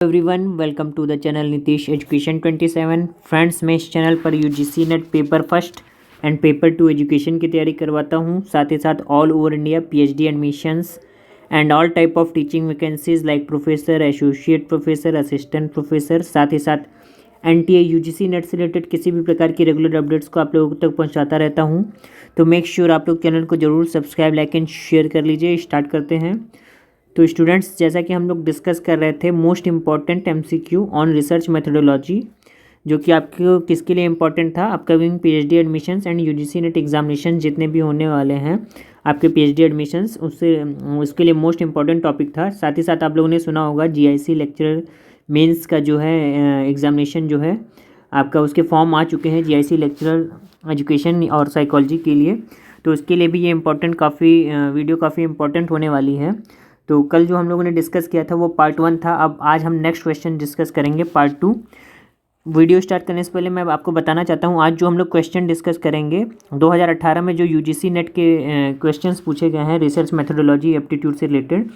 Everyone welcome to the channel Nitish education 27। Friends, मैं इस channel पर UGC NET paper first and paper 2 education की तैयारी करवाता हूँ। साथ ही साथ all over India PhD admissions and all type of teaching vacancies like professor, associate professor, assistant professor. साथ ही साथ एनटीए यूजीसी नेट से रिलेटेड किसी भी प्रकार की रेगुलर अपडेट्स को आप लोगों तक पहुँचाता रहता हूँ। तो मेक श्योर आप लोग चैनल को जरूर सब्सक्राइब, लाइक एंड शेयर कर लीजिए। स्टार्ट करते हैं। तो स्टूडेंट्स, जैसा कि हम लोग डिस्कस कर रहे थे most important MCQ on research methodology, जो कि आपको किसके लिए इम्पॉर्टेंट था, upcoming PhD admissions and UGC net examination जितने भी होने वाले हैं आपके पीएचडी एडमिशन्स, उसके लिए मोस्ट इम्पॉर्टेंट टॉपिक था। साथ ही साथ आप लोगों ने सुना होगा जीआईसी लेक्चरर मेंस का जो है एग्जामिनेशन जो है आपका, उसके फॉर्म आ चुके हैं जीआईसी लेक्चरर एजुकेशन और साइकोलॉजी के लिए। तो उसके लिए भी ये इम्पॉर्टेंट वीडियो काफ़ी इंपॉर्टेंट होने वाली है। तो कल जो हम लोगों ने डिस्कस किया था वो पार्ट 1 था। अब आज हम नेक्स्ट क्वेश्चन डिस्कस करेंगे, पार्ट 2। वीडियो स्टार्ट करने से पहले मैं आपको बताना चाहता हूँ, आज जो हम लोग क्वेश्चन डिस्कस करेंगे 2018 में जो यूजीसी नेट के क्वेश्चंस पूछे गए हैं रिसर्च मेथोडोलॉजी एप्टीट्यूड से रिलेटेड,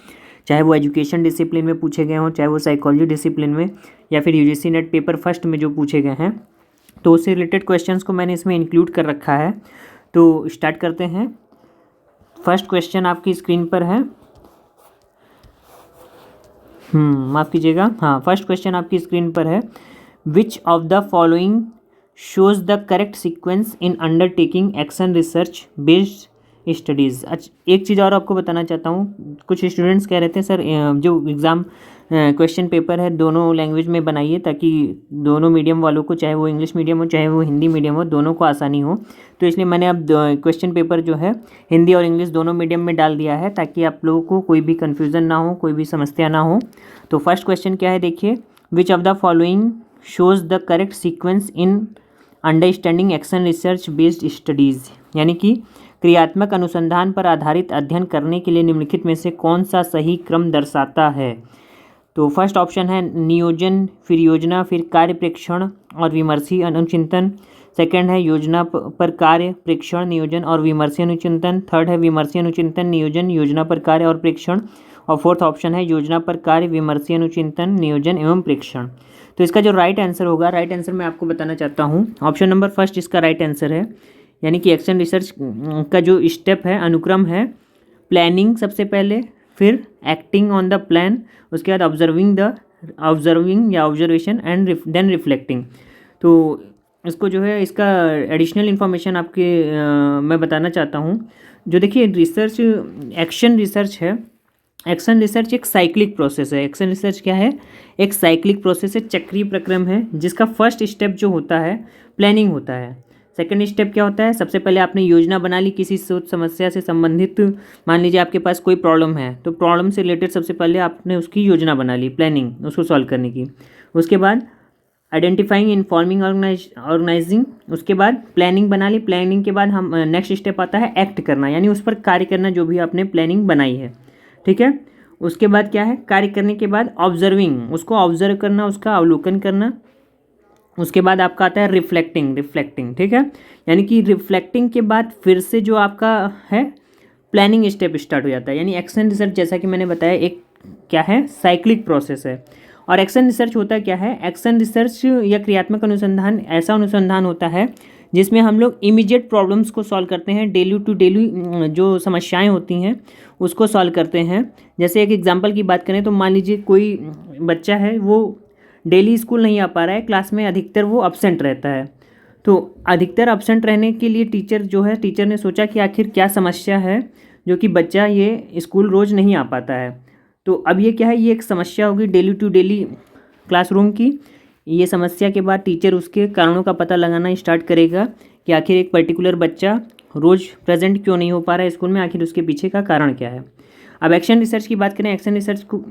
चाहे वो एजुकेशन डिसिप्लिन में पूछे गए हों, चाहे वो साइकोलॉजी डिसिप्लिन में, या फिर यूजीसी नेट पेपर फर्स्ट में जो पूछे गए हैं, तो उससे रिलेटेड क्वेश्चंस को मैंने इसमें इंक्लूड कर रखा है। तो स्टार्ट करते हैं। फर्स्ट क्वेश्चन आपकी स्क्रीन पर है। माफ़ कीजिएगा, हाँ, फर्स्ट क्वेश्चन आपकी स्क्रीन पर है। Which of the following shows the correct sequence in undertaking action research based studies. अच्छा, एक चीज़ और आपको बताना चाहता हूँ, कुछ स्टूडेंट्स कह रहे थे सर जो एग्ज़ाम क्वेश्चन पेपर है दोनों लैंग्वेज में बनाइए, ताकि दोनों मीडियम वालों को, चाहे वो इंग्लिश मीडियम हो चाहे वो हिंदी मीडियम हो, दोनों को आसानी हो। तो इसलिए मैंने अब क्वेश्चन पेपर जो है हिंदी और इंग्लिश दोनों मीडियम में डाल दिया है, ताकि आप लोगों को कोई भी कन्फ्यूज़न ना हो, कोई भी समस्या ना हो। तो फर्स्ट क्वेश्चन क्या है, देखिए। Which of the following shows the correct sequence in understanding action research based studies, यानी कि क्रियात्मक अनुसंधान पर आधारित अध्ययन करने के लिए निम्नलिखित में से कौन सा सही क्रम दर्शाता है। तो फर्स्ट ऑप्शन है नियोजन, फिर योजना, फिर कार्य प्रेक्षण और विमर्शी अनुचिंतन। सेकंड है योजना पर कार्य, प्रेक्षण, नियोजन और विमर्शी अनुचिंतन। थर्ड है विमर्शी अनुचिंतन, नियोजन, योजना पर कार्य और प्रेक्षण। और फोर्थ ऑप्शन है योजना पर कार्य, विमर्शी अनुचिंतन, नियोजन एवं प्रेक्षण। तो इसका जो राइट आंसर होगा, राइट आंसर मैं आपको बताना चाहता हूँ, ऑप्शन नंबर फर्स्ट इसका राइट आंसर है। यानी कि एक्शन रिसर्च का जो स्टेप है, अनुक्रम है, प्लानिंग सबसे पहले, फिर एक्टिंग ऑन द प्लान, उसके बाद ऑब्जर्विंग या ऑब्जर्वेशन एंड देन रिफ्लेक्टिंग। तो इसको जो है, इसका एडिशनल इन्फॉर्मेशन आपके मैं बताना चाहता हूँ। जो देखिए रिसर्च, एक्शन रिसर्च है, एक्शन रिसर्च एक साइक्लिक प्रोसेस है। एक्शन रिसर्च क्या है, एक साइक्लिक प्रोसेस है, चक्रीय प्रक्रम है, जिसका फर्स्ट स्टेप जो होता है प्लानिंग होता है। सेकंड स्टेप क्या होता है, सबसे पहले आपने योजना बना ली किसी सोच समस्या से संबंधित। मान लीजिए आपके पास कोई प्रॉब्लम है, तो प्रॉब्लम से रिलेटेड सबसे पहले आपने उसकी योजना बना ली, प्लानिंग, उसको सॉल्व करने की। उसके बाद आइडेंटिफाइंग, इन्फॉर्मिंग, ऑर्गेनाइजिंग। उसके बाद प्लानिंग बना ली, प्लानिंग के बाद हम नेक्स्ट स्टेप आता है एक्ट करना, यानी उस पर कार्य करना जो भी आपने प्लानिंग बनाई है, ठीक है। उसके बाद क्या है, कार्य करने के बाद ऑब्जर्विंग, उसको ऑब्जर्व करना, उसका अवलोकन करना। उसके बाद आपका आता है रिफ्लेक्टिंग, ठीक है। यानी कि रिफ्लेक्टिंग के बाद फिर से जो आपका है प्लानिंग स्टेप स्टार्ट हो जाता है। यानी एक्शन रिसर्च, जैसा कि मैंने बताया, एक क्या है, साइक्लिक प्रोसेस है। और एक्शन रिसर्च होता क्या है, एक्शन रिसर्च या क्रियात्मक अनुसंधान ऐसा अनुसंधान होता है जिसमें हम लोग इमीडिएट प्रॉब्लम्स को सॉल्व करते हैं, डेली टू डेली जो समस्याएं होती हैं उसको सॉल्व करते हैं। जैसे एक एग्जांपल की बात करें तो मान लीजिए कोई बच्चा है, वो डेली स्कूल नहीं आ पा रहा है, क्लास में अधिकतर वो अब्सेंट रहता है। तो अधिकतर अब्सेंट रहने के लिए टीचर ने सोचा कि आखिर क्या समस्या है जो कि बच्चा ये स्कूल रोज़ नहीं आ पाता है। तो अब ये क्या है, ये एक समस्या होगी डेली टू डेली क्लासरूम की। ये समस्या के बाद टीचर उसके कारणों का पता लगाना स्टार्ट करेगा कि आखिर एक पर्टिकुलर बच्चा रोज़ प्रेजेंट क्यों नहीं हो पा रहा है स्कूल में, आखिर उसके पीछे का कारण क्या है। अब एक्शन रिसर्च की बात करें, एक्शन रिसर्च को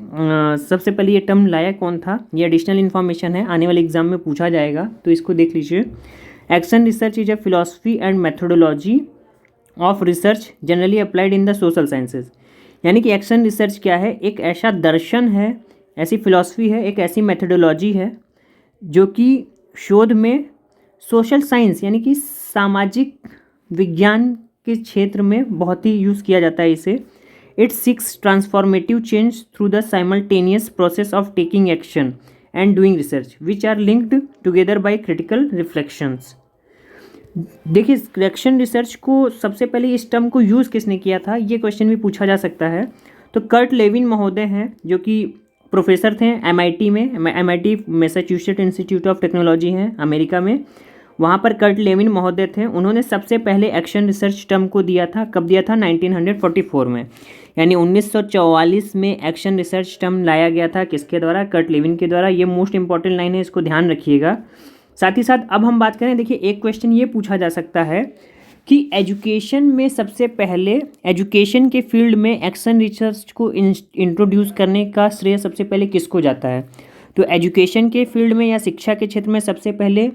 सबसे पहले ये टर्म लाया कौन था, ये एडिशनल इन्फॉर्मेशन है, आने वाले एग्जाम में पूछा जाएगा, तो इसको देख लीजिए। Action research is a philosophy and methodology of research generally applied in the social sciences. यानी कि एक्शन रिसर्च क्या है, एक ऐसा दर्शन है, ऐसी फिलॉसफी है, एक ऐसी मेथोडोलॉजी है जो कि शोध में सोशल साइंस यानी कि सामाजिक विज्ञान के क्षेत्र में बहुत ही यूज़ किया जाता है इसे। It seeks transformative change through the simultaneous process of taking action and doing research which are linked together by critical reflections. देखिए एक्शन रिसर्च को सबसे पहले इस टर्म को यूज़ किसने किया था, ये क्वेश्चन भी पूछा जा सकता है। तो कर्ट लेविन महोदय हैं जो कि प्रोफेसर थे MIT में, MIT Massachusetts institute of technology है अमेरिका में, वहाँ पर कर्ट लेविन महोदय थे। उन्होंने सबसे पहले एक्शन रिसर्च टर्म को दिया था, कब दिया था, 1944 में, यानी 1944 में एक्शन रिसर्च टर्म लाया गया था, किसके द्वारा, कर्ट लेविन के द्वारा। ये मोस्ट इंपॉर्टेंट लाइन है, इसको ध्यान रखिएगा। साथ ही साथ अब हम बात करें, देखिए एक क्वेश्चन ये पूछा जा सकता है कि एजुकेशन में सबसे पहले एजुकेशन के फील्ड में एक्शन रिसर्च को इंट्रोड्यूस करने का श्रेय सबसे पहले किसको जाता है। तो एजुकेशन के फील्ड में या शिक्षा के क्षेत्र में सबसे पहले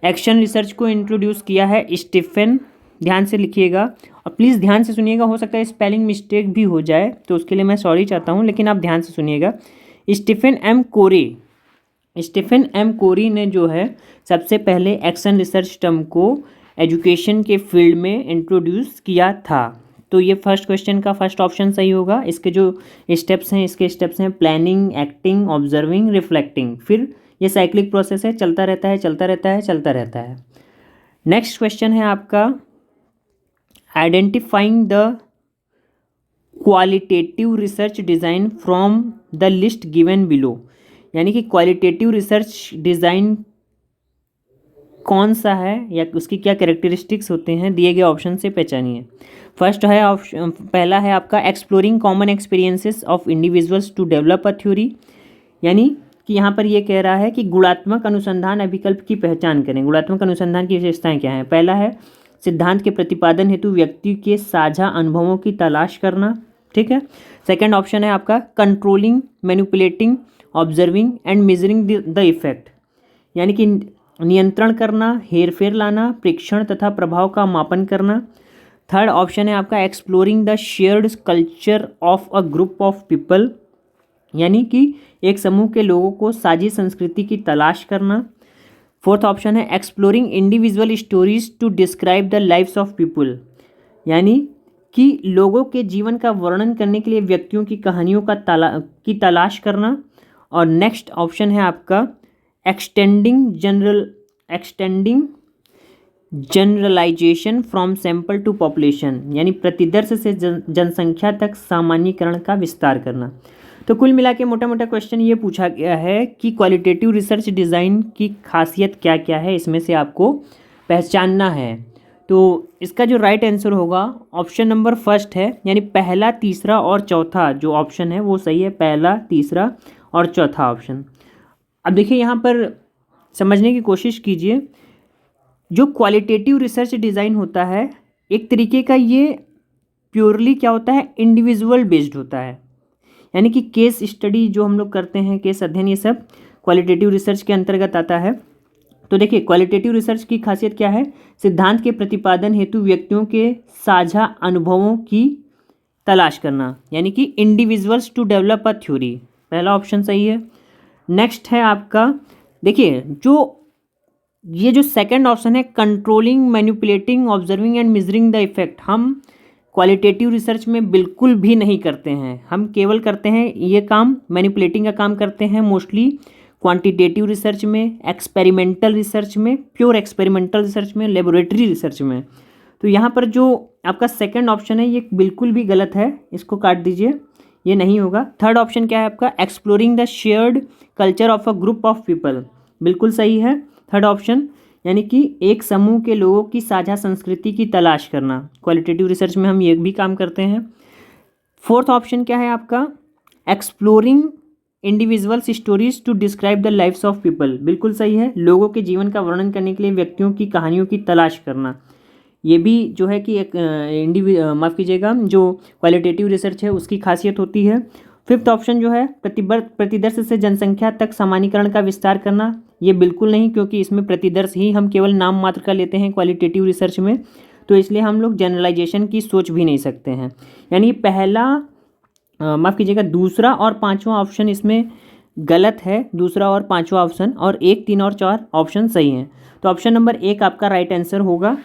एक्शन रिसर्च को इंट्रोड्यूस किया है स्टीफन, ध्यान से लिखिएगा और प्लीज़ ध्यान से सुनिएगा, हो सकता है स्पेलिंग मिस्टेक भी हो जाए तो उसके लिए मैं सॉरी चाहता हूँ, लेकिन आप ध्यान से सुनिएगा। स्टीफन एम कोरी ने जो है सबसे पहले एक्शन रिसर्च टर्म को एजुकेशन के फील्ड में इंट्रोड्यूस किया था। तो ये फर्स्ट क्वेश्चन का फर्स्ट ऑप्शन सही होगा। इसके जो स्टेप्स हैं प्लानिंग, एक्टिंग, ऑब्जर्विंग, रिफ्लेक्टिंग, फिर ये साइक्लिक प्रोसेस है, चलता रहता है। नेक्स्ट क्वेश्चन है आपका identifying the qualitative research design from the list given below, यानी कि क्वालिटेटिव रिसर्च डिज़ाइन कौन सा है या उसकी क्या कैरेक्टरिस्टिक्स होते हैं, दिए गए ऑप्शन से पहचानिए। फर्स्ट है ऑप्शन, पहला है आपका exploring common experiences of individuals to develop a theory, यानी कि यहाँ पर ये कह रहा है कि गुणात्मक अनुसंधान अभिकल्प की पहचान करें। गुणात्मक अनुसंधान की विशेषताएं क्या हैं। पहला है सिद्धांत के प्रतिपादन हेतु व्यक्ति के साझा अनुभवों की तलाश करना, ठीक है। सेकंड ऑप्शन है आपका controlling, manipulating, observing and measuring the effect, यानी कि नियंत्रण करना, हेरफेर लाना, प्रेक्षण तथा प्रभाव का मापन करना। थर्ड ऑप्शन है आपका exploring the shared culture of a group of people, यानी कि एक समूह के लोगों को साझी संस्कृति की तलाश करना। फोर्थ ऑप्शन है exploring individual stories to describe the lives of people, यानी कि लोगों के जीवन का वर्णन करने के लिए व्यक्तियों की कहानियों की तलाश करना। और नेक्स्ट ऑप्शन है आपका extending generalisation from sample to population, यानी प्रतिदर्श से जनसंख्या तक सामान्यीकरण का विस्तार करना। तो कुल मिला के मोटा मोटा क्वेश्चन ये पूछा गया है कि क्वालिटेटिव रिसर्च डिज़ाइन की खासियत क्या क्या है, इसमें से आपको पहचानना है। तो इसका जो राइट आंसर होगा ऑप्शन नंबर फर्स्ट है, यानी पहला, तीसरा और चौथा जो ऑप्शन है वो सही है, पहला, तीसरा और चौथा ऑप्शन। अब देखिए यहाँ पर समझने की कोशिश कीजिए, जो क्वालिटेटिव रिसर्च डिज़ाइन होता है एक तरीके का ये प्योरली क्या होता है, इंडिविजुअल बेस्ड होता है, यानी कि केस स्टडी जो हम लोग करते हैं, केस अध्ययन, ये सब क्वालिटेटिव रिसर्च के अंतर्गत आता है। तो देखिए क्वालिटेटिव रिसर्च की खासियत क्या है, सिद्धांत के प्रतिपादन हेतु व्यक्तियों के साझा अनुभवों की तलाश करना, यानी कि individuals to develop a theory, पहला ऑप्शन सही है। नेक्स्ट है आपका, देखिए ये जो सेकंड ऑप्शन है controlling, manipulating, observing and measuring the effect, हम क्वालिटेटिव रिसर्च में बिल्कुल भी नहीं करते हैं। हम केवल करते हैं ये काम, मैनिपुलेटिंग का काम करते हैं मोस्टली क्वांटिटेटिव रिसर्च में, एक्सपेरिमेंटल रिसर्च में, प्योर एक्सपेरिमेंटल रिसर्च में, लेबोरेटरी रिसर्च में। तो यहाँ पर जो आपका सेकंड ऑप्शन है ये बिल्कुल भी गलत है, इसको काट दीजिए, ये नहीं होगा। थर्ड ऑप्शन क्या है आपका exploring the shared culture of a group of people, बिल्कुल सही है थर्ड ऑप्शन, यानी कि एक समूह के लोगों की साझा संस्कृति की तलाश करना, क्वालिटेटिव रिसर्च में हम ये भी काम करते हैं। फोर्थ ऑप्शन क्या है आपका exploring individuals stories to describe the lives of people, बिल्कुल सही है, लोगों के जीवन का वर्णन करने के लिए व्यक्तियों की कहानियों की तलाश करना। ये भी जो है कि एक माफ़ कीजिएगा, जो क्वालिटेटिव रिसर्च है उसकी खासियत होती है। फिफ्थ ऑप्शन जो है प्रतिदर्श से जनसंख्या तक सामान्यीकरण का विस्तार करना, ये बिल्कुल नहीं, क्योंकि इसमें प्रतिदर्श ही हम केवल नाम मात्र का लेते हैं क्वालिटेटिव रिसर्च में, तो इसलिए हम लोग जनरलाइजेशन की सोच भी नहीं सकते हैं। यानी पहला माफ़ कीजिएगा दूसरा और पांचवा ऑप्शन इसमें गलत है, दूसरा और पांचवा ऑप्शन, और 1, 3 और 4 ऑप्शन सही हैं। तो ऑप्शन नंबर 1 आपका राइट आंसर होगा।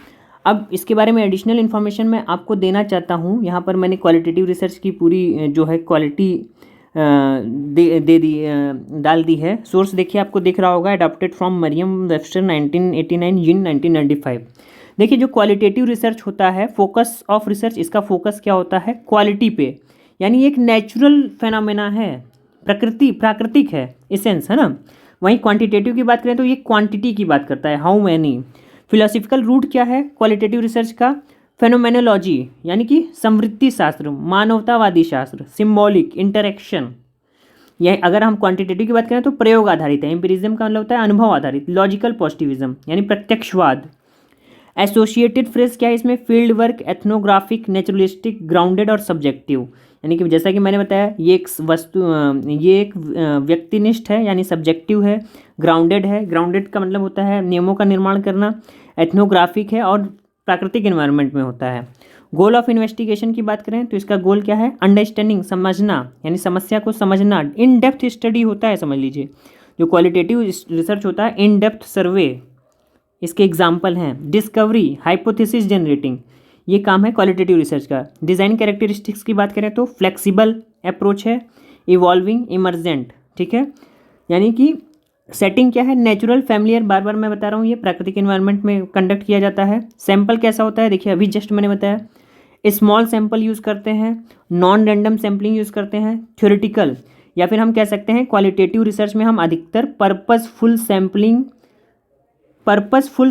अब इसके बारे में एडिशनल इन्फॉर्मेशन मैं आपको देना चाहता हूँ। यहाँ पर मैंने क्वालिटेटिव रिसर्च की पूरी जो है क्वालिटी डाल दी है। सोर्स देखिए, आपको दिख रहा होगा, अडॉप्टेड फ्रॉम मरियम वेबस्टर 1989 जिन 1995। देखिए जो क्वालिटेटिव रिसर्च होता है, फोकस ऑफ रिसर्च, इसका फोकस क्या होता है, क्वालिटी पे, यानी एक नेचुरल फेनोमेना है, प्राकृतिक है, इसेंस है ना। वहीं क्वांटिटेटिव की बात करें तो ये क्वांटिटी की बात करता है, हाउ मैनी। फिलोसफिकल रूट क्या है क्वालिटेटिव रिसर्च का, फेनोमेनोलॉजी यानी कि समृद्धि शास्त्र, मानवतावादी शास्त्र, सिम्बॉलिक, इंटरेक्शन। यह अगर हम क्वांटिटेटिव की बात करें तो प्रयोग आधारित है, एम्पिरिज्म का मतलब होता है अनुभव आधारित, लॉजिकल पॉजिटिविज्म यानी प्रत्यक्षवाद। एसोसिएटेड फ्रेज क्या है इसमें, field work, ethnographic, naturalistic, grounded और सब्जेक्टिव। यानी कि जैसा कि मैंने बताया, ये एक व्यक्तिनिष्ठ है यानी सब्जेक्टिव है, ग्राउंडेड है, ग्राउंडेड का मतलब होता है नियमों का निर्माण करना, एथनोग्राफिक है और प्राकृतिक एनवायरनमेंट में होता है। गोल ऑफ इन्वेस्टिगेशन की बात करें तो इसका गोल क्या है, अंडरस्टैंडिंग, समझना यानी समस्या को समझना, इन डेप्थ स्टडी होता है, समझ लीजिए। जो क्वालिटेटिव रिसर्च होता है, इन डेप्थ सर्वे, इसके एग्जाम्पल हैं डिस्कवरी, हाइपोथेसिस जनरेटिंग, ये काम है क्वालिटेटिव रिसर्च का। डिज़ाइन कैरेक्टरिस्टिक्स की बात करें तो फ्लेक्सिबल अप्रोच है, इवॉल्विंग, इमर्जेंट, ठीक है। यानी कि सेटिंग क्या है, नेचुरल, फैमिलियर, बार बार मैं बता रहा हूँ, ये प्राकृतिक एनवायरनमेंट में कंडक्ट किया जाता है। सैंपल कैसा होता है, देखिए अभी जस्ट मैंने बताया, स्मॉल सैंपल यूज़ करते हैं, नॉन रैंडम सैम्पलिंग यूज़ करते हैं, थ्योरेटिकल, या फिर हम कह सकते हैं क्वालिटेटिव रिसर्च में हम अधिकतर पर्पसफुल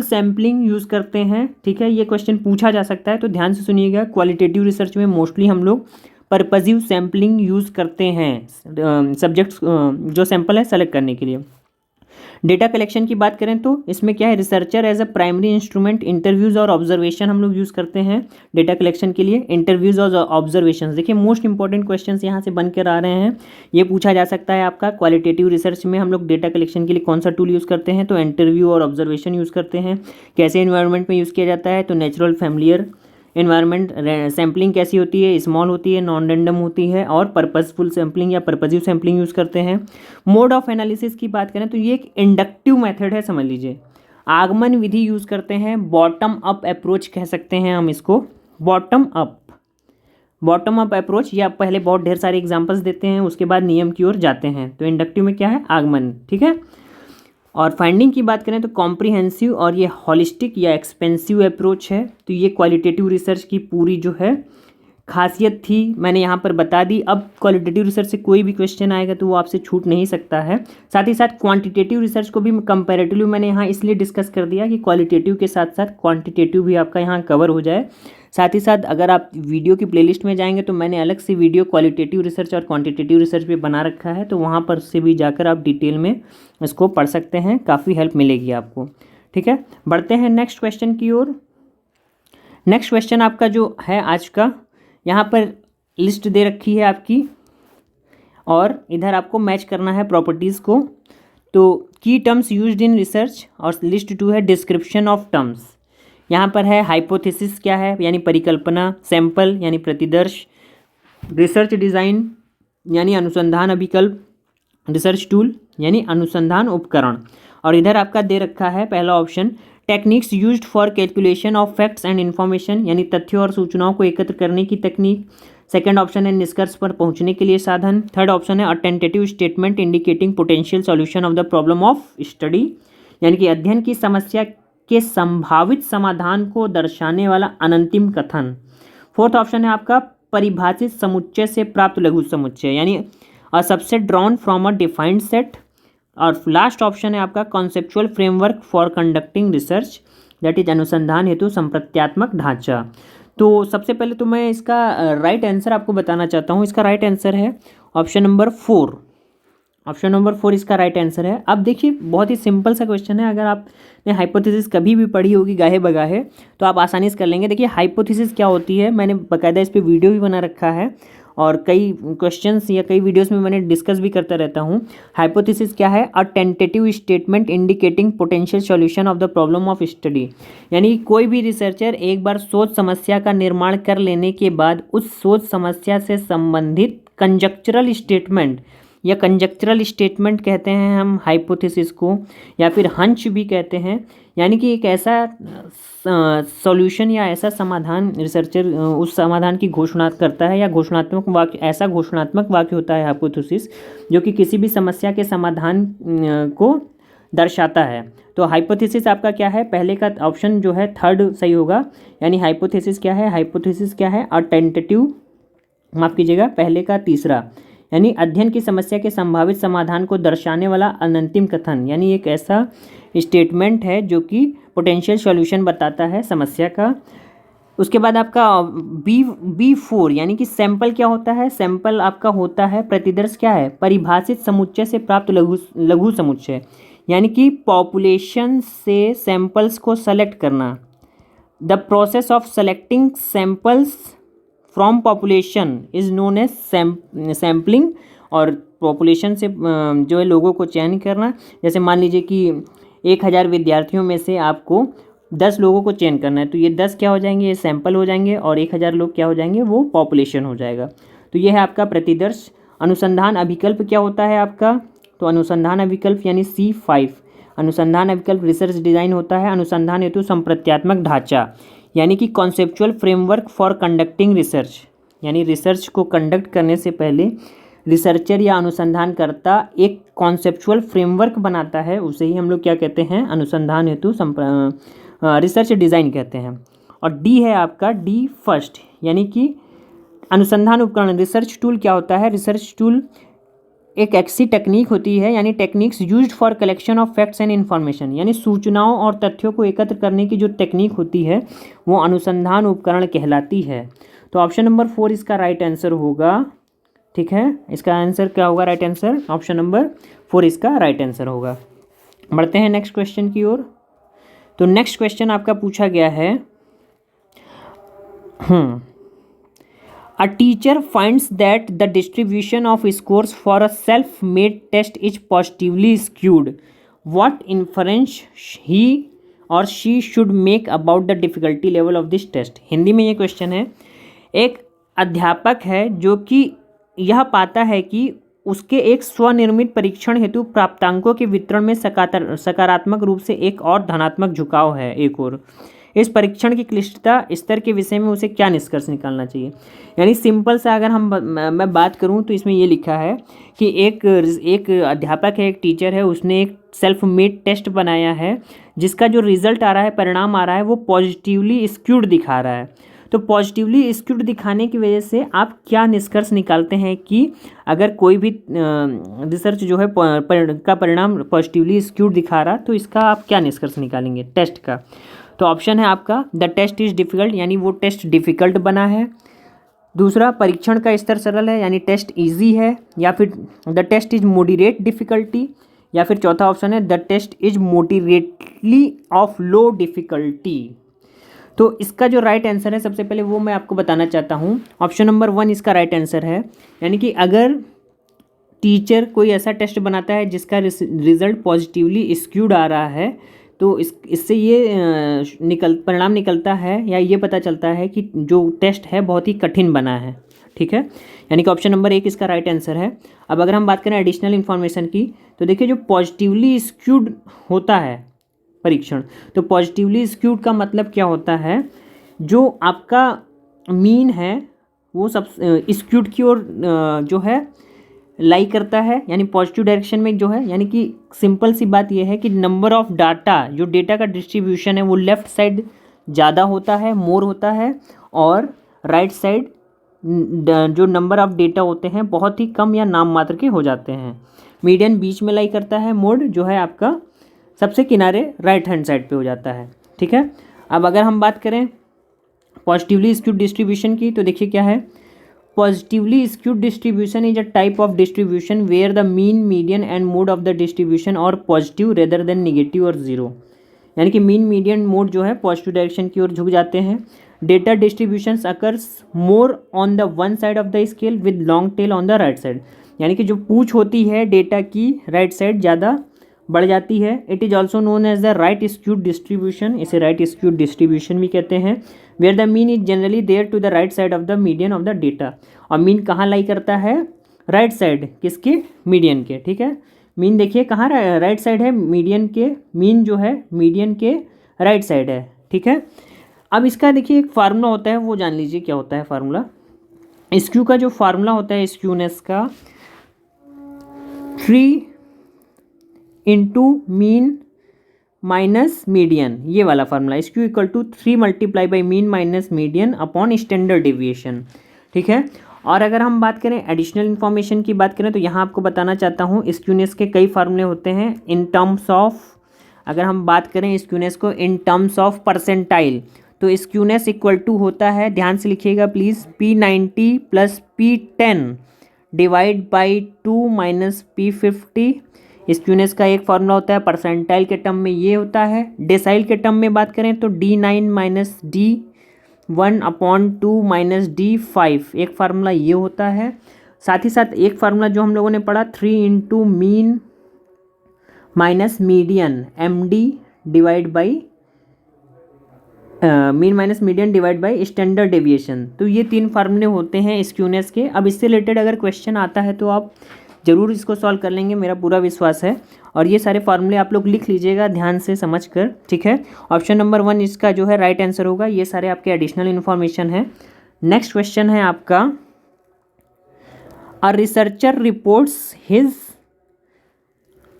सैम्पलिंग यूज़ करते हैं, ठीक है। ये क्वेश्चन पूछा जा सकता है तो ध्यान से सुनिएगा। क्वालिटेटिव रिसर्च में मोस्टली हम लोग पर्पसिव सैम्पलिंग यूज़ करते हैं सब्जेक्ट्स जो सैंपल है सेलेक्ट करने के लिए। डेटा कलेक्शन की बात करें तो इसमें क्या है, researcher as a primary instrument, interviews और ऑब्जर्वेशन हम लोग यूज़ करते हैं डेटा कलेक्शन के लिए। इंटरव्यूज़ और ऑब्जर्वेशन, देखिए मोस्ट इंपॉर्टेंट क्वेश्चंस यहाँ से बन कर आ रहे हैं, ये पूछा जा सकता है आपका। क्वालिटेटिव रिसर्च में हम लोग डेटा कलेक्शन के लिए कौन सा टूल यूज़ करते हैं, तो इंटरव्यू और ऑब्जर्वेशन यूज़ करते हैं। कैसे इन्वायरमेंट में यूज़ किया जाता है, तो नेचुरल, फैमिलियर एनवायरनमेंट। सैम्पलिंग कैसी होती है, स्मॉल होती है, नॉन रैंडम होती है, और पर्पसफुल सैम्पलिंग या पर्पसिव सैम्पलिंग यूज़ करते हैं। मोड ऑफ एनालिसिस की बात करें तो ये एक इंडक्टिव मेथड है, समझ लीजिए। आगमन विधि यूज़ करते हैं, बॉटम अप अप्रोच कह सकते हैं हम इसको, बॉटम अप अप्रोच, या पहले बहुत ढेर सारे एग्जांपल्स देते हैं, उसके बाद नियम की ओर जाते हैं। तो इंडक्टिव में क्या है, आगमन, ठीक है। और फाइंडिंग की बात करें तो कॉम्प्रिहेंसिव और ये हॉलिस्टिक या एक्सपेंसिव अप्रोच है। तो ये क्वालिटेटिव रिसर्च की पूरी जो है खासियत थी, मैंने यहाँ पर बता दी। अब क्वालिटेटिव रिसर्च से कोई भी क्वेश्चन आएगा तो वो आपसे छूट नहीं सकता है। साथ ही साथ क्वांटिटेटिव रिसर्च को भी कंपैरेटिवली मैंने यहाँ इसलिए डिस्कस कर दिया कि क्वालिटेटिव के साथ साथ क्वांटिटेटिव भी आपका यहाँ कवर हो जाए। साथ ही साथ अगर आप वीडियो की प्लेलिस्ट में जाएंगे तो मैंने अलग से वीडियो क्वालिटेटिव रिसर्च और क्वांटिटेटिव रिसर्च पे बना रखा है, तो वहाँ पर से भी जाकर आप डिटेल में इसको पढ़ सकते हैं, काफ़ी हेल्प मिलेगी आपको, ठीक है। बढ़ते हैं नेक्स्ट क्वेश्चन की ओर। नेक्स्ट क्वेश्चन आपका जो है आज का, यहाँ पर लिस्ट दे रखी है आपकी और इधर आपको मैच करना है प्रॉपर्टीज़ को। तो की टर्म्स यूज्ड इन रिसर्च, और लिस्ट 2 है डिस्क्रिप्शन ऑफ टर्म्स। यहाँ पर है हाइपोथेसिस क्या है, यानी परिकल्पना, सैंपल यानी प्रतिदर्श, रिसर्च डिज़ाइन यानी अनुसंधान अभिकल्प, रिसर्च टूल यानी अनुसंधान उपकरण। और इधर आपका दे रखा है पहला option, techniques used for calculation of facts and information, यानी तथ्यों और सूचनाओं को एकत्र करने की तकनीक। सेकंड ऑप्शन है निष्कर्ष पर पहुंचने के लिए साधन। थर्ड ऑप्शन है a tentative statement indicating potential solution of the problem of study, यानी कि अध्ययन की समस्या के संभावित समाधान को दर्शाने वाला अनंतिम कथन। फोर्थ ऑप्शन है आपका परिभाषित समुच्चय से प्राप्त लघु समुच्चय, यानी a subset drawn from a defined set. और लास्ट ऑप्शन है आपका conceptual framework for conducting research, that is अनुसंधान हेतु संप्रत्यात्मक ढांचा। तो सबसे पहले तो मैं इसका राइट आंसर आपको बताना चाहता हूँ। इसका राइट आंसर है ऑप्शन नंबर 4। ऑप्शन नंबर 4 इसका राइट आंसर है। अब देखिए बहुत ही सिंपल सा क्वेश्चन है, अगर आपने हाइपोथेसिस कभी भी पढ़ी होगी गाहे बगाहे तो आप आसानी से कर लेंगे। देखिए हाइपोथेसिस क्या होती है, मैंने बाकायदा इस पर वीडियो भी बना रखा है और कई क्वेश्चंस या कई वीडियोस में मैंने डिस्कस भी करता रहता हूँ। हाइपोथेसिस क्या है, a tentative statement indicating potential solution of the problem of study, यानी कोई भी रिसर्चर एक बार सोच समस्या का निर्माण कर लेने के बाद उस सोच समस्या से संबंधित कंजक्चरल स्टेटमेंट या कंजक्चरल स्टेटमेंट कहते हैं हम हाइपोथेसिस को, या फिर हंच भी कहते हैं। यानी कि एक ऐसा सॉल्यूशन या ऐसा समाधान रिसर्चर उस समाधान की घोषणा करता है, या घोषणात्मक वाक्य, ऐसा घोषणात्मक वाक्य होता है हाइपोथेसिस जो कि किसी भी समस्या के समाधान को दर्शाता है। तो हाइपोथेसिस आपका क्या है, पहले का ऑप्शन जो है थर्ड सही होगा। यानी हाइपोथेसिस क्या है, हाइपोथेसिस क्या है, अ टेंटेटिव, माफ़ कीजिएगा, पहले का तीसरा, यानी अध्ययन की समस्या के संभावित समाधान को दर्शाने वाला अनंतिम कथन, यानी एक ऐसा स्टेटमेंट है जो कि पोटेंशियल सॉल्यूशन बताता है समस्या का। उसके बाद आपका B4 यानी कि सैंपल क्या होता है, सैंपल आपका होता है प्रतिदर्श क्या है, परिभाषित समुच्चय से प्राप्त लघु समुच्चय, यानी कि पॉपुलेशन से सैंपल्स को सेलेक्ट करना। The process of selecting samples from population is known as sampling. और पॉपुलेशन से जो है लोगों को चयन करना, जैसे मान लीजिए कि 1000 विद्यार्थियों में से आपको 10 लोगों को चयन करना है, तो ये 10 क्या हो जाएंगे, ये सैंपल हो जाएंगे, और 1000 लोग क्या हो जाएंगे, वो पॉपुलेशन हो जाएगा। तो ये है आपका प्रतिदर्श। अनुसंधान अभिकल्प क्या होता है आपका, तो अनुसंधान अभिकल्प यानी C5, अनुसंधान अभिकल्प रिसर्च डिज़ाइन होता है अनुसंधान हेतु संप्रत्यात्मक ढांचा, यानी कि conceptual framework for conducting research, यानी रिसर्च को कंडक्ट करने से पहले रिसर्चर या अनुसंधानकर्ता एक कॉन्सेप्चुअल फ्रेमवर्क बनाता है, उसे ही हम लोग क्या कहते हैं, अनुसंधान हेतु रिसर्च डिज़ाइन कहते हैं। और डी है आपका डी फर्स्ट, यानी कि अनुसंधान उपकरण, रिसर्च टूल क्या होता है, रिसर्च टूल एक ऐसी टेक्निक होती है, यानी techniques used for collection of facts and information, यानी सूचनाओं और तथ्यों को एकत्र करने की जो टेक्निक होती है वो अनुसंधान उपकरण कहलाती है। तो ऑप्शन नंबर 4 इसका राइट आंसर होगा। ठीक है, इसका आंसर क्या होगा, राइट आंसर ऑप्शन नंबर 4 इसका राइट आंसर होगा। बढ़ते हैं नेक्स्ट क्वेश्चन की ओर। तो नेक्स्ट क्वेश्चन आपका पूछा गया है, A teacher finds that the distribution of scores for a self-made test is positively skewed. What inference he or she should make about the difficulty level of this test? Hindi में ये question है, एक अध्यापक है जो कि यह पाता है कि उसके एक स्वनिर्मित परीक्षण हेतु प्राप्तांकों के वितरण में सकारात्मक रूप से एक और धनात्मक झुकाव है एक और। इस परीक्षण की क्लिष्टता स्तर के विषय में उसे क्या निष्कर्ष निकालना चाहिए। यानी सिंपल सा अगर मैं बात करूं तो इसमें ये लिखा है कि एक अध्यापक है, एक टीचर है, उसने एक सेल्फ मेड टेस्ट बनाया है जिसका जो रिजल्ट आ रहा है, परिणाम आ रहा है, वो पॉजिटिवली स्क्यूड दिखा रहा है। तो पॉजिटिवली स्क्यूड दिखाने की वजह से आप क्या निष्कर्ष निकालते हैं कि अगर कोई भी रिसर्च जो है का परिणाम पॉजिटिवली स्क्यूड दिखा रहा, तो इसका आप क्या निष्कर्ष निकालेंगे टेस्ट का। तो ऑप्शन है आपका द टेस्ट इज़ डिफ़िकल्ट, यानी वो टेस्ट डिफ़िकल्ट बना है। दूसरा, परीक्षण का स्तर सरल है, यानी टेस्ट इजी है। या फिर the test is moderate difficulty. या फिर चौथा ऑप्शन है the test is moderately of low difficulty. तो इसका जो राइट आंसर है, सबसे पहले वो मैं आपको बताना चाहता हूँ, ऑप्शन नंबर 1 इसका राइट आंसर है। यानी कि अगर टीचर कोई ऐसा टेस्ट बनाता है जिसका रिजल्ट पॉजिटिवली स्क्यूड आ रहा है, तो इससे ये परिणाम निकलता है या ये पता चलता है कि जो टेस्ट है बहुत ही कठिन बना है। ठीक है, यानी कि ऑप्शन नंबर 1 इसका राइट आंसर है। अब अगर हम बात करें एडिशनल इन्फॉर्मेशन की, तो देखिए जो पॉजिटिवली स्क्यूड होता है परीक्षण, तो पॉजिटिवली स्क्यूड का मतलब क्या होता है, जो आपका मीन है वो सब स्क्यूड की ओर जो है लाई करता है, यानी पॉजिटिव डायरेक्शन में जो है। यानी कि सिंपल सी बात यह है कि नंबर ऑफ डाटा, जो डेटा का डिस्ट्रीब्यूशन है वो लेफ़्ट साइड ज़्यादा होता है, मोर होता है, और राइट साइड जो नंबर ऑफ डेटा होते हैं बहुत ही कम या नाम मात्र के हो जाते हैं। मीडियन बीच में लाई करता है, मोड जो है आपका सबसे किनारे राइट हैंड साइड पे हो जाता है। ठीक है, अब अगर हम बात करें पॉजिटिवली स्क्यूड डिस्ट्रीब्यूशन की, तो देखिए क्या है, Positively skewed distribution is a type of distribution where the mean, median and mode of the distribution are positive rather than negative or zero। यानी कि मीन, मीडियन, मोड जो है पॉजिटिव डायरेक्शन की ओर झुक जाते हैं। Data distributions occurs more on the one side of the scale with long tail on the right side. यानी कि जो पूछ होती है डेटा की राइट साइड ज़्यादा बढ़ जाती है। It is also known as the right skewed distribution, इसे राइट स्क्यूड डिस्ट्रीब्यूशन भी कहते हैं। Where the mean is generally there to the right side of the median of the data. और मीन कहाँ लाई करता है, राइट साइड किसके, median के, ठीक है। मीन देखिए कहाँ राइट साइड है, मीडियन के, मीन जो है मीडियन के राइट साइड है, ठीक है। अब इसका देखिए एक फार्मूला होता है, वो जान लीजिए क्या होता है फार्मूला। स्क्यू का जो फार्मूला होता है स्क्यूनेस का, 3 इंटू मीन माइनस मीडियन, ये वाला formula, skew equal to 3 multiply by mean minus median upon standard deviation, ठीक है। और अगर हम बात करें एडिशनल इन्फॉर्मेशन की बात करें तो यहाँ आपको बताना चाहता हूँ स्क्यूनेस के कई फार्मूले होते हैं इन टर्म्स ऑफ, अगर हम बात करें स्क्यूनेस को इन टर्म्स ऑफ परसेंटाइल, तो स्क्यूनेस इक्वल टू होता है, ध्यान से लिखिएगा please, P90 plus P10 divide by 2 minus P50। Skewness का एक फार्मूला होता है, परसेंटाइल के टर्म में ये होता है। डेसाइल के टर्म में बात करें तो D9 minus D1 upon 2 minus D5, एक फार्मूला ये होता है। साथ ही साथ एक फार्मूला जो हम लोगों ने पढ़ा 3 into mean minus median MD divide by mean minus median divide by standard deviation. तो ये 3 फार्मूले होते हैं स्क्यूनेस के। अब इससे रिलेटेड अगर क्वेश्चन आता है तो आप ज़रूर इसको सॉल्व कर लेंगे, मेरा पूरा विश्वास है। और ये सारे फार्मूले आप लोग लिख लीजिएगा ध्यान से समझ कर, ठीक है। ऑप्शन नंबर 1 इसका जो है राइट आंसर होगा। ये सारे आपके एडिशनल इन्फॉर्मेशन है। नेक्स्ट क्वेश्चन है आपका, a researcher reports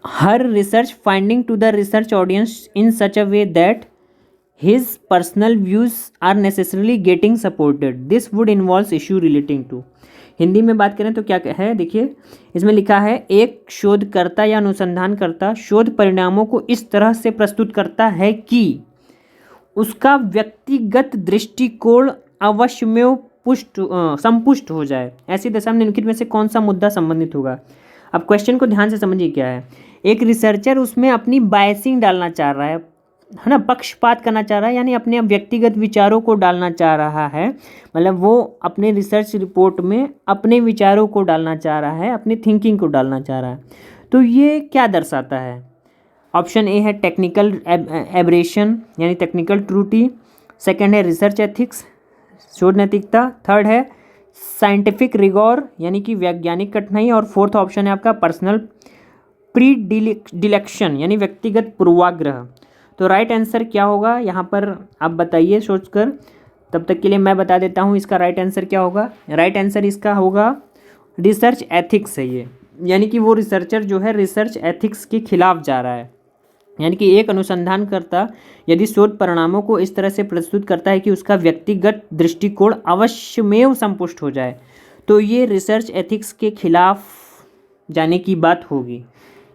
her research finding to the research audience in such a way that his personal views are necessarily getting supported, this would involve issue relating to। Hindi में बात करें तो क्या है, देखिए इसमें लिखा है, एक शोधकर्ता या अनुसंधानकर्ता शोध परिणामों को इस तरह से प्रस्तुत करता है कि उसका व्यक्तिगत दृष्टिकोण अवश्यमेव संपुष्ट हो जाए। ऐसी दशा में निम्नलिखित में से कौन सा मुद्दा संबंधित होगा। अब क्वेश्चन को ध्यान से समझिए क्या है। एक रिसर्चर उसमें अपनी बायसिंग डालना चाह रहा है ना, पक्षपात करना चाह रहा है, यानी अपने व्यक्तिगत विचारों को डालना चाह रहा है। मतलब वो अपने रिसर्च रिपोर्ट में अपने विचारों को डालना चाह रहा है, अपनी थिंकिंग को डालना चाह रहा है। तो ये क्या दर्शाता है। ऑप्शन ए है टेक्निकल एब्रेशन यानी टेक्निकल त्रुटि, सेकंड है रिसर्च एथिक्स शोध नैतिकता, थर्ड है साइंटिफिक रिगोर यानी कि वैज्ञानिक कठिनाई, और फोर्थ ऑप्शन है आपका पर्सनल प्रीडिलेक्शन यानी व्यक्तिगत पूर्वाग्रह। तो राइट आंसर क्या होगा यहाँ पर आप बताइए सोचकर, तब तक के लिए मैं बता देता हूँ इसका राइट आंसर क्या होगा। राइट आंसर इसका होगा रिसर्च एथिक्स है ये, यानी कि वो रिसर्चर जो है रिसर्च एथिक्स के खिलाफ जा रहा है। यानी कि एक अनुसंधानकर्ता यदि शोध परिणामों को इस तरह से प्रस्तुत करता है कि उसका व्यक्तिगत दृष्टिकोण अवश्यमेव संपुष्ट हो जाए, तो ये रिसर्च एथिक्स के खिलाफ जाने की बात होगी।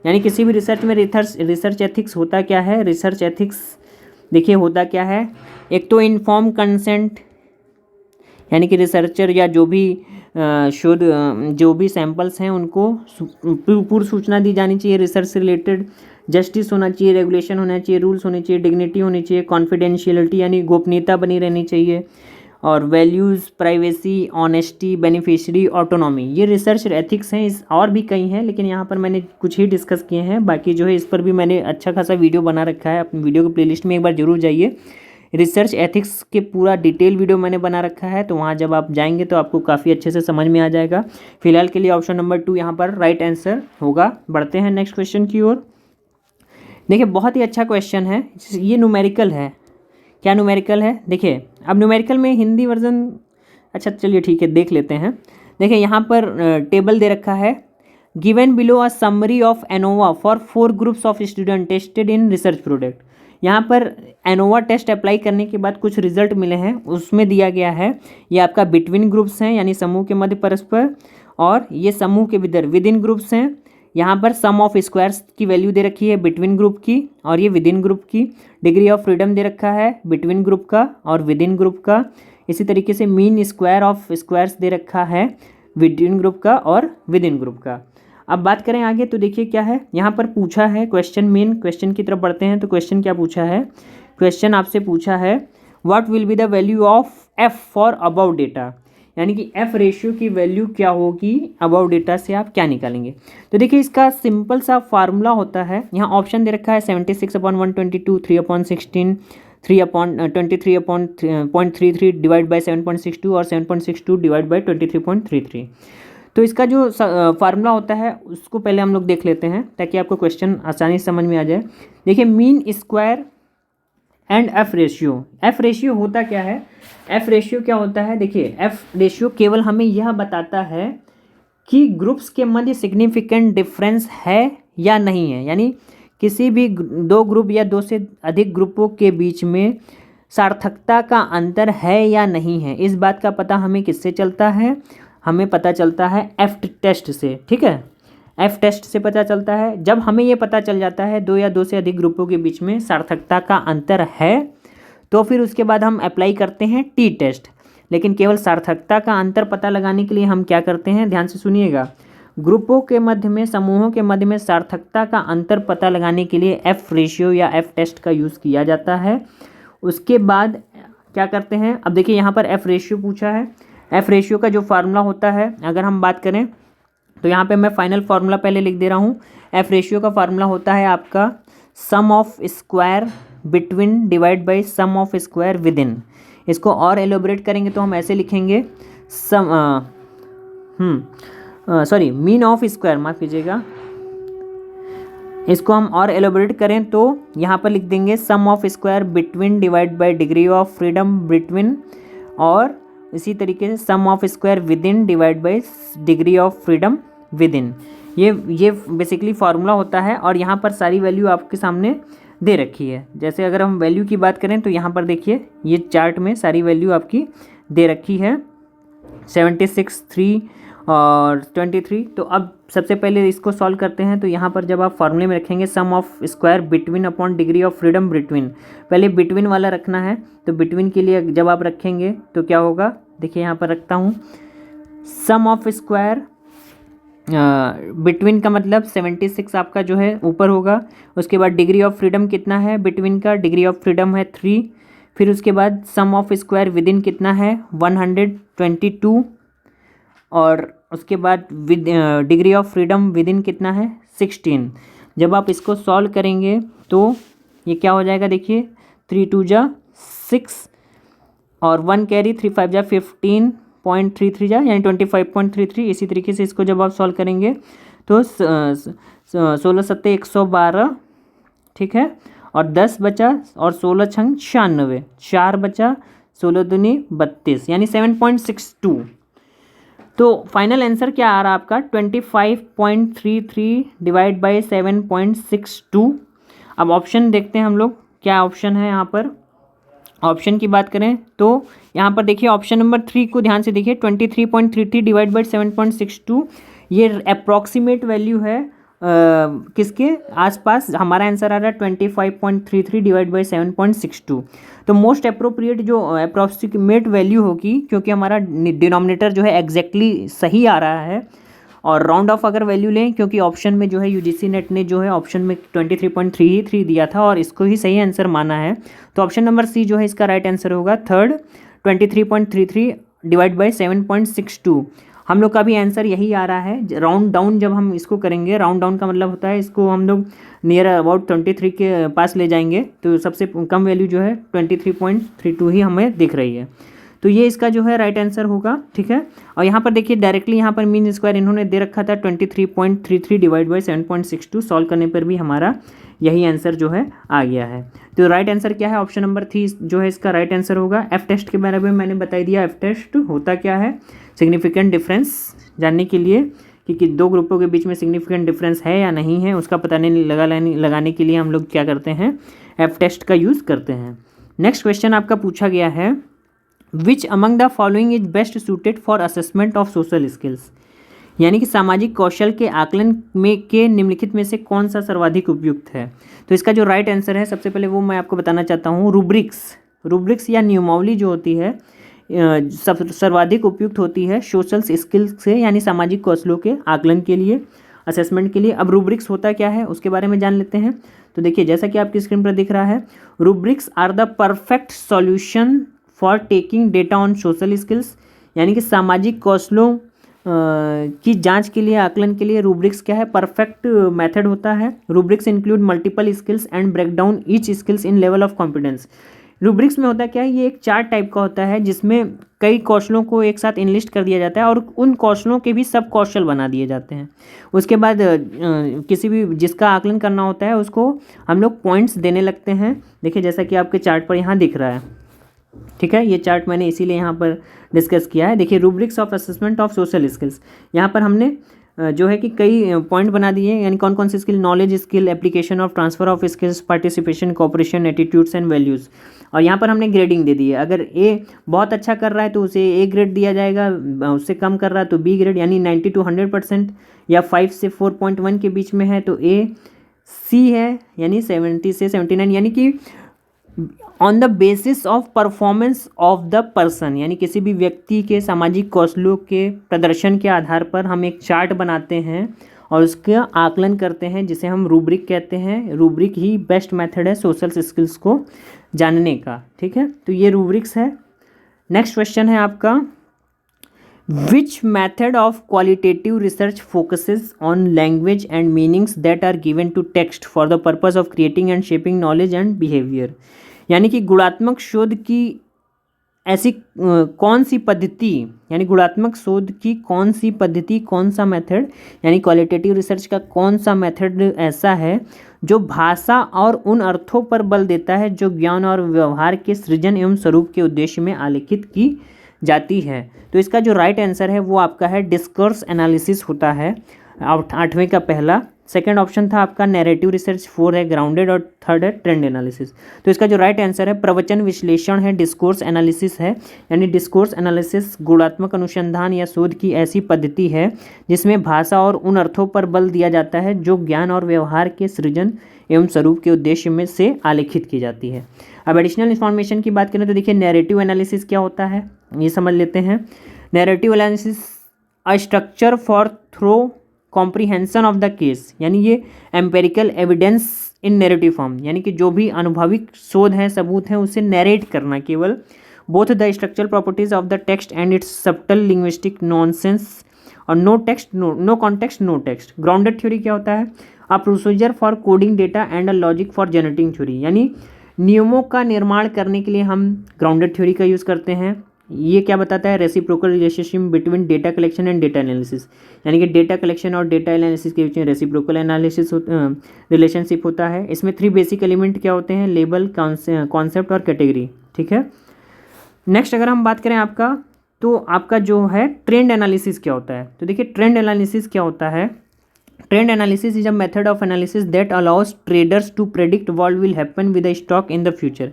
यानी किसी भी रिसर्च में रिसर्च एथिक्स होता क्या है। रिसर्च एथिक्स देखिए होता क्या है, एक तो इन्फॉर्म कंसेंट यानी कि रिसर्चर या जो भी शोध जो भी सैंपल्स हैं उनको पूर्व सूचना दी जानी चाहिए रिसर्च से रिलेटेड, जस्टिस होना चाहिए, रेगुलेशन होना चाहिए, रूल्स होने चाहिए, डिग्निटी होनी चाहिए, कॉन्फिडेंशियलिटी यानी गोपनीयता बनी रहनी चाहिए, और values, privacy, honesty, beneficiary, autonomy, ये रिसर्च एथिक्स हैं। इस और भी कई हैं लेकिन यहाँ पर मैंने कुछ ही डिस्कस किए हैं, बाकी जो है इस पर भी मैंने अच्छा खासा वीडियो बना रखा है। अपनी वीडियो की प्लेलिस्ट में एक बार जरूर जाइए, रिसर्च एथिक्स के पूरा डिटेल वीडियो मैंने बना रखा है, तो वहाँ जब आप जाएंगे तो आपको काफ़ी अच्छे से समझ में आ जाएगा। फिलहाल के लिए ऑप्शन नंबर 2 यहाँ पर राइट आंसर होगा। बढ़ते हैं नेक्स्ट क्वेश्चन की ओर। देखिए बहुत ही अच्छा क्वेश्चन है, ये न्यूमेरिकल है। क्या न्यूमेरिकल है, देखिए अब न्यूमेरिकल में हिंदी वर्जन, अच्छा चलिए ठीक है देख लेते हैं। देखिए यहाँ पर टेबल दे रखा है, given below a summary of ANOVA for 4 groups of student tested in research product. यहाँ पर एनोवा टेस्ट अप्लाई करने के बाद कुछ रिजल्ट मिले हैं, उसमें दिया गया है ये आपका बिटवीन ग्रुप्स हैं यानी समूह के मध्य परस्पर, और ये समूह के विदर विद इन ग्रुप्स हैं। यहाँ पर सम ऑफ स्क्वायर्स की वैल्यू दे रखी है बिटवीन ग्रुप की और ये विद इन ग्रुप की, डिग्री ऑफ फ्रीडम दे रखा है बिटवीन ग्रुप का और विद इन ग्रुप का, इसी तरीके से मीन स्क्वायर ऑफ स्क्वायर्स दे रखा है विद इन ग्रुप का और विद इन ग्रुप का। अब बात करें आगे तो देखिए क्या है यहाँ पर पूछा है क्वेश्चन, मेन क्वेश्चन की तरफ बढ़ते हैं। तो क्वेश्चन क्या पूछा है, क्वेश्चन आपसे पूछा है what will be the value of F for above data, यानी कि एफ रेशियो की वैल्यू क्या होगी अबाउ डेटा से आप क्या निकालेंगे। तो देखिए इसका सिंपल सा फार्मूला होता है, यहाँ ऑप्शन दे रखा है 76/122, 3/16, 3/23/0.33 डिवाइड बाई 7.62 और 7.62 डिवाइड बाई 23.33। तो इसका जो फार्मूला होता है उसको पहले हम लोग देख लेते हैं ताकि आपको क्वेश्चन आसानी से समझ में आ जाए। देखिए mean square and F ratio. F ratio होता क्या है, एफ रेशियो क्या होता है, देखिए एफ रेशियो केवल हमें यह बताता है कि ग्रुप्स के मध्य सिग्निफिकेंट डिफरेंस है या नहीं है, यानी किसी भी दो ग्रुप या दो से अधिक ग्रुपों के बीच में सार्थकता का अंतर है या नहीं है। इस बात का पता हमें किससे चलता है, हमें पता चलता है एफ टेस्ट से, ठीक है। एफ टेस्ट से पता चलता है। जब हमें ये पता चल जाता है दो या दो से अधिक ग्रुपों के बीच में सार्थकता का अंतर है, तो फिर उसके बाद हम अप्लाई करते हैं टी टेस्ट। लेकिन केवल सार्थकता का अंतर पता लगाने के लिए हम क्या करते हैं, ध्यान से सुनिएगा, ग्रुपों के मध्य में, समूहों के मध्य में सार्थकता का अंतर पता लगाने के लिए एफ रेशियो या एफ टेस्ट का यूज़ किया जाता है। उसके बाद क्या करते हैं, अब देखिए यहाँ पर एफ रेशियो पूछा है। एफ रेशियो का जो फार्मूला होता है अगर हम बात करें तो यहाँ पे मैं फाइनल फार्मूला पहले लिख दे रहा हूँ। एफ रेशियो का फार्मूला होता है आपका sum of square between divide by sum of square within. इसको और एलोबरेट करेंगे तो हम ऐसे लिखेंगे मीन ऑफ स्क्वायर, माफ़ कीजिएगा, इसको हम और एलोबरेट करें तो यहाँ पर लिख देंगे sum of square between divide by degree of freedom between, और इसी तरीके से sum of square within divide by degree of freedom within. ये बेसिकली फार्मूला होता है और यहाँ पर सारी वैल्यू आपके सामने दे रखी है। जैसे अगर हम वैल्यू की बात करें तो यहाँ पर देखिए ये चार्ट में सारी वैल्यू आपकी दे रखी है 76, 3 और 23। तो अब सबसे पहले इसको सॉल्व करते हैं। तो यहाँ पर जब आप फार्मूले में रखेंगे sum of square between upon degree of freedom between, पहले बिटवीन वाला रखना है। तो बिटवीन के लिए जब आप रखेंगे तो क्या होगा, देखिए यहाँ पर रखता हूँ, सम ऑफ स्क्वायर बिटवीन का मतलब 76 आपका जो है ऊपर होगा। उसके बाद डिग्री ऑफ फ्रीडम कितना है बिटवीन का, डिग्री ऑफ फ्रीडम है 3। फिर उसके बाद सम ऑफ स्क्वायर विद इन कितना है 122, और उसके बाद with degree of freedom with in कितना है 16। जब आप इसको सॉल्व करेंगे तो ये क्या हो जाएगा, देखिए 3 2 जा 6 और 1 कैरी 3 5 जा 15.33 जा यानी 25.33। इसी तरीके से इसको जब आप सॉल्व करेंगे तो 16 सत्ते 112, ठीक है, और 10 बचा और 16 छंग 96, 4 बचा, 16 दूनी 32 यानी 7.62। तो फाइनल आंसर क्या आ रहा है आपका 25.33 डिवाइड बाई 7.62। अब ऑप्शन देखते हैं हम लोग, क्या ऑप्शन है यहाँ पर। ऑप्शन की बात करें तो यहाँ पर देखिए ऑप्शन नंबर 3 को ध्यान से देखिए, 23.33 डिवाइड बाई 7.62 ये अप्रॉक्सीमेट वैल्यू है किसके आसपास, हमारा आंसर आ रहा है 25.33 डिवाइड बाई 7.62। तो मोस्ट अप्रोप्रिएट जो अप्रॉक्सीमेट वैल्यू होगी, क्योंकि हमारा डिनोमिनेटर जो है एग्जैक्टली सही आ रहा है, और राउंड ऑफ अगर वैल्यू लें, क्योंकि ऑप्शन में जो है यूजीसी नेट ने जो है ऑप्शन में 23.33 दिया था और इसको ही सही आंसर माना है, तो ऑप्शन नंबर सी जो है इसका राइट आंसर होगा थर्ड, 23.33 डिवाइड बाई 7.62। हम लोग का भी आंसर यही आ रहा है। राउंड डाउन जब हम इसको करेंगे, राउंड डाउन का मतलब होता है इसको हम लोग नियर अबाउट 23 के पास ले जाएंगे, तो सबसे कम वैल्यू जो है 23.32 ही हमें दिख रही है। तो ये इसका जो है राइट आंसर होगा, ठीक है। और यहाँ पर देखिए डायरेक्टली यहाँ पर मीन स्क्वायर इन्होंने दे रखा था 23.33 डिवाइड बाई 7.62, सॉल्व करने पर भी हमारा यही आंसर जो है आ गया है। तो राइट आंसर क्या है, ऑप्शन नंबर 3 जो है इसका राइट आंसर होगा। एफ टेस्ट के बारे में मैंने बता दिया, एफ टेस्ट होता क्या है, सिग्निफिकेंट डिफरेंस जानने के लिए कि दो ग्रुपों के बीच में सिग्निफिकेंट डिफरेंस है या नहीं है, उसका पता नहीं लगाने के लिए हम लोग क्या करते हैं, एफ टेस्ट का यूज़ करते हैं। नेक्स्ट क्वेश्चन आपका पूछा गया है, which among the following is best suited for assessment of social skills, यानी कि सामाजिक कौशल के आकलन में के निम्नलिखित में से कौन सा सर्वाधिक उपयुक्त है। तो इसका जो राइट आंसर है सबसे पहले वो मैं आपको बताना चाहता हूँ, रूब्रिक्स या नियमावली जो होती है सर्वाधिक उपयुक्त होती है सोशल स्किल्स से, यानी सामाजिक कौशलों के आकलन के लिए, असेसमेंट के लिए। अब रूब्रिक्स होता क्या है उसके बारे में जान लेते हैं। तो देखिए जैसा कि आपकी स्क्रीन पर दिख रहा है, rubrics are the perfect solution for taking data on social skills, यानी कि सामाजिक कौशलों की जांच के लिए, आकलन के लिए रूब्रिक्स क्या है, परफेक्ट मेथड होता है। Rubrics include multiple skills and break down each skills in level of competence, rubrics में होता क्या है, ये एक चार्ट टाइप का होता है जिसमें कई कौशलों को एक साथ इनलिस्ट कर दिया जाता है और उन कौशलों के भी सब कौशल बना दिए जाते हैं। उसके बाद किसी भी जिसका आकलन करना होता है उसको हम लोग पॉइंट्स देने लगते हैं। देखिए जैसा कि आपके चार्ट पर यहाँ दिख रहा है, ठीक है, ये चार्ट मैंने इसीलिए यहाँ पर डिस्कस किया है। देखिए rubrics of assessment of social skills, यहाँ पर हमने जो है कि कई पॉइंट बना दिए, यानी कौन कौन सी skill, knowledge skill, application of transfer of skills, participation, cooperation, attitudes and values. और यहाँ पर हमने ग्रेडिंग दे दी है। अगर ए बहुत अच्छा कर रहा है तो उसे ए ग्रेड दिया जाएगा, उससे कम कर रहा है तो बी ग्रेड, यानी 90 to 100% या 5 से 4.1 के बीच में है तो ए, सी है यानी 70 से 79, यानी कि on the basis of performance of the person, यानी किसी भी व्यक्ति के सामाजिक कौशलों के प्रदर्शन के आधार पर हम एक चार्ट बनाते हैं और उसका आकलन करते हैं जिसे हम रूब्रिक कहते हैं। रूब्रिक ही बेस्ट मेथड है सोशल स्किल्स को जानने का, ठीक है। तो ये रूब्रिक्स है। नेक्स्ट क्वेश्चन है आपका, which method of qualitative research focuses on language and meanings that are given to text for the purpose of creating and shaping knowledge and behaviour. यानी कि गुणात्मक शोध की ऐसी कौन सी पद्धति, यानी गुणात्मक शोध की कौन सी पद्धति, कौन सा मेथड, यानी क्वालिटेटिव रिसर्च का कौन सा मेथड ऐसा है जो भाषा और उन अर्थों पर बल देता है जो ज्ञान और व्यवहार के सृजन एवं स्वरूप के उद्देश्य में आलेखित की जाती है। तो इसका जो राइट आंसर है वो आपका है डिस्कोर्स एनालिसिस होता है, 8वें का पहला। सेकंड ऑप्शन था आपका नैरेटिव रिसर्च, 4 है ग्राउंडेड और 3rd है ट्रेंड एनालिसिस। तो इसका जो राइट आंसर है प्रवचन विश्लेषण है, डिस्कोर्स एनालिसिस है। यानी डिस्कोर्स एनालिसिस गुणात्मक अनुसंधान या शोध की ऐसी पद्धति है जिसमें भाषा और उन अर्थों पर बल दिया जाता है जो ज्ञान और व्यवहार के सृजन एवं स्वरूप के उद्देश्य में से आलेखित की जाती है। अब एडिशनल इन्फॉर्मेशन की बात करें तो देखिए नैरेटिव एनालिसिस क्या होता है ये समझ लेते हैं। Narrative analysis a structure for thorough comprehension of the case, यानी ये empirical evidence in narrative form, यानी कि जो भी अनुभविक शोध है, सबूत हैं, उसे नैरेट करना केवल। Both the structural properties of the text and its subtle linguistic nonsense और no text no context no text. Grounded theory क्या होता है, a procedure for coding data and a logic for generating theory, यानी नियमों का निर्माण करने के लिए हम ग्राउंडेड थ्योरी का यूज़ करते हैं। ये क्या बताता है, reciprocal relationship between data collection and data analysis, यानी कि डेटा कलेक्शन और डेटा एनालिसिस के बीच में रेसिप्रोकल एनालिसिस रिलेशनशिप होता है। इसमें 3 बेसिक एलिमेंट क्या होते हैं, लेबल, कॉन्सेप्ट और कैटेगरी, ठीक है। नेक्स्ट अगर हम बात करें आपका, तो आपका जो है ट्रेंड एनालिसिस क्या होता है। तो देखिए ट्रेंड एनालिसिस क्या होता है, trend analysis is a method of analysis that allows traders to predict what will happen with the stock in the future.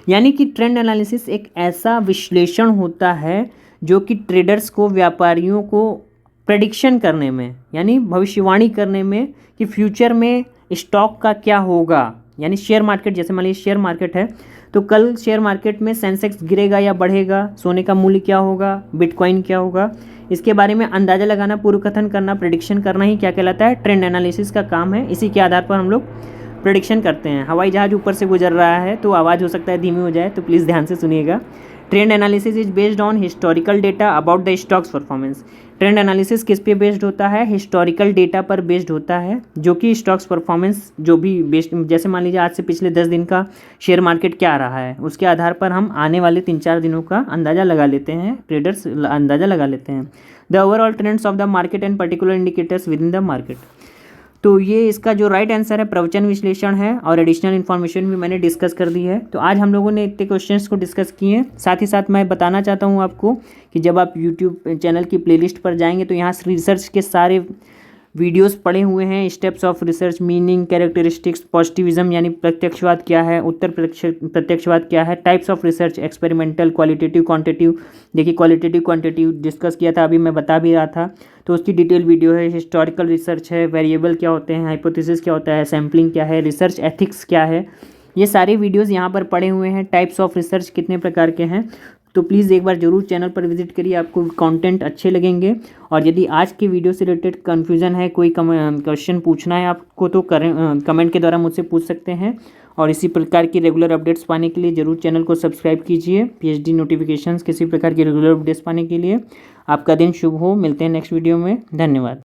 यानी कि ट्रेंड एनालिसिस एक ऐसा विश्लेषण होता है जो कि ट्रेडर्स को, व्यापारियों को प्रेडिक्शन करने में, यानी भविष्यवाणी करने में कि फ्यूचर में स्टॉक का क्या होगा। यानी शेयर मार्केट, जैसे मान लीजिए शेयर मार्केट है तो कल शेयर मार्केट में सेंसेक्स गिरेगा या बढ़ेगा, सोने का मूल्य क्या होगा, बिटकॉइन क्या होगा, इसके बारे में अंदाज़ा लगाना, पूर्व कथन करना, प्रेडिक्शन करना ही क्या कहलाता है, ट्रेंड एनालिसिस का काम है। इसी के आधार पर हम लोग प्रेडिक्शन करते हैं। हवाई जहाज़ ऊपर से गुजर रहा है तो आवाज़ हो सकता है धीमी हो जाए, तो प्लीज़ ध्यान से सुनिएगा। Trend analysis is based on historical data about the stocks performance. Trend analysis किस पे बेस्ड होता है, हिस्टोरिकल डेटा पर बेस्ड होता है, जो कि स्टॉक्स परफॉर्मेंस जो भी बेस्ड, जैसे मान लीजिए आज से पिछले 10 दिन का शेयर मार्केट क्या रहा है, उसके आधार पर हम आने वाले 3-4 दिनों का अंदाज़ा लगा लेते हैं, ट्रेडर्स अंदाज़ा लगा लेते हैं। The overall trends of the market and particular indicators with in the market. तो ये इसका जो राइट आंसर है प्रवचन विश्लेषण है, और एडिशनल इन्फॉर्मेशन भी मैंने डिस्कस कर दी है। तो आज हम लोगों ने इतने क्वेश्चंस को डिस्कस किए हैं। साथ ही साथ मैं बताना चाहता हूँ आपको कि जब आप यूट्यूब चैनल की प्लेलिस्ट पर जाएंगे तो यहाँ रिसर्च के सारे वीडियोस पड़े हुए हैं, steps of research, meaning, characteristics, positivism यानी प्रत्यक्षवाद क्या है, उत्तर प्रत्यक्षवाद क्या है, types of research, experimental, qualitative, quantitative. देखिए क्वालिटेटिव क्वांटिटेटिव डिस्कस किया था, अभी मैं बता भी रहा था, तो उसकी डिटेल वीडियो है। हिस्टोरिकल रिसर्च है, वेरिएबल क्या होते हैं, हाइपोथेसिस क्या होता है, सैम्पलिंग क्या है, रिसर्च एथिक्स क्या है, ये सारे वीडियोज़ यहाँ पर पड़े हुए हैं। टाइप्स ऑफ रिसर्च कितने प्रकार के हैं, तो प्लीज़ एक बार ज़रूर चैनल पर विजिट करिए, आपको कंटेंट अच्छे लगेंगे। और यदि आज के वीडियो से रिलेटेड कन्फ्यूज़न है, कोई क्वेश्चन पूछना है आपको, तो कमेंट के द्वारा मुझसे पूछ सकते हैं। और इसी प्रकार की रेगुलर अपडेट्स पाने के लिए ज़रूर चैनल को सब्सक्राइब कीजिए। PhD नोटिफिकेशंस किसी प्रकार की रेगुलर अपडेट्स पाने के लिए। आपका दिन शुभ हो, मिलते हैं नेक्स्ट वीडियो में, धन्यवाद।